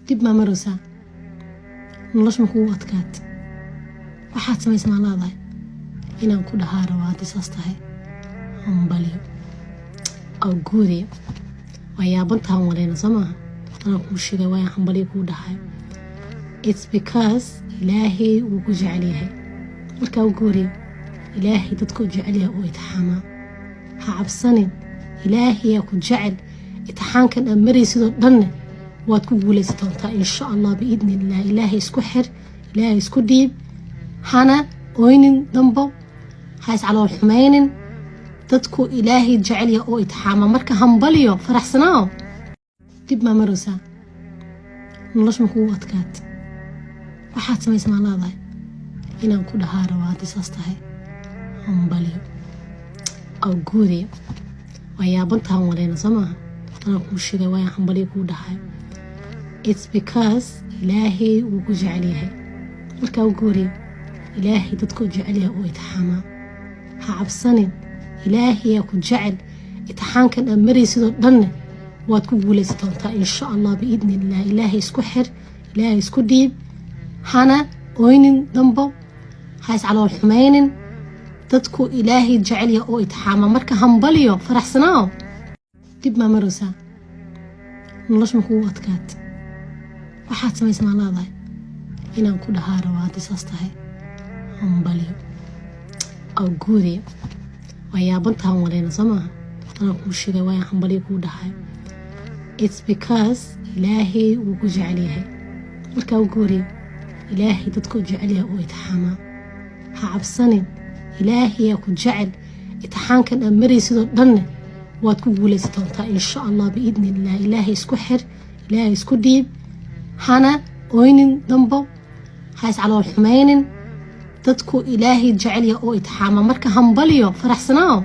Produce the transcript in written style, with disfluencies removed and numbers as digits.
dib ma maraysaa nolosha ma kugu adkaat waxaad samaysay ma leedahay inaan ku dhahaa rabaa haddii saas tahay hambaliyo oo guuriyo waa yaabantaan walayna soo maaha anaa kuu sheegay waa hambaliyo kuu dhahay it's because ilaahay wuu ku jecel yahay markaa u guuriyo ilaahay dadka u jecel yahay oo itixaamaa ha cabsanin ilaahay ku jecel itixaankan aad maraysidoo dhanne waad ku guulaysan doontaa insha allah biidni illah ilaahay isku xir ilaahay isku dhiib hana oynin dambo ha iscalool xumaynin dadku ilaahay jecel yahay oo itixaama marka hambaliyo faraxsanaaw dib ma maraysaa nolosha ma kugu adkaat waxaad samaysay ma leedahay inaan ku dhahaa rabaa haddii saas tahay hambaliyo oo guuriyo waa yaabantaan walayna soo maaha anaa kuu sheegay waa hambaliyo kuu dhahay it's because ilaahay wuu ku jecel yahay markaa u guuriyo ilaahay dadka u jecel yahay oo itixaamaa ha cabsanin ilaahay ku jecel itixaankan aad maraysidoo dhanne waad ku guulaysan doontaa insha allah biidni illah ilaahay isku xir ilaahay isku dhiib hana oynin dambo ha iscalool xumaynin dadku ilaahay jecel yahay oo itixaama marka hambaliyo faraxsanaaw dib ma maraysaa nolosha ma kugu adkaat waxaad samaysay ma leedahay inaan ku dhahaa rabaa haddii saas tahay hambaliyo oo guuriyo waa yaabantaan walayna soo maaha anaa kuu sheegay waa hambaliyo kuu dhahay it's because ilaahay wuu ku jecel yahay markaa u guuriyo ilaahay dadka u jecel yahay oo itixaamaa ha cabsanin ilaahay ku jecel itixaankan aad maraysidoo dhanne waad ku guulaysan doontaa insha allah biidni illah ilaahay isku xir ilaahay isku dhiib hana oynin dambo ha iscalool xumaynin dadku ilaahay jecel yahay oo itixaama marka hambaliyo faraxsanaaw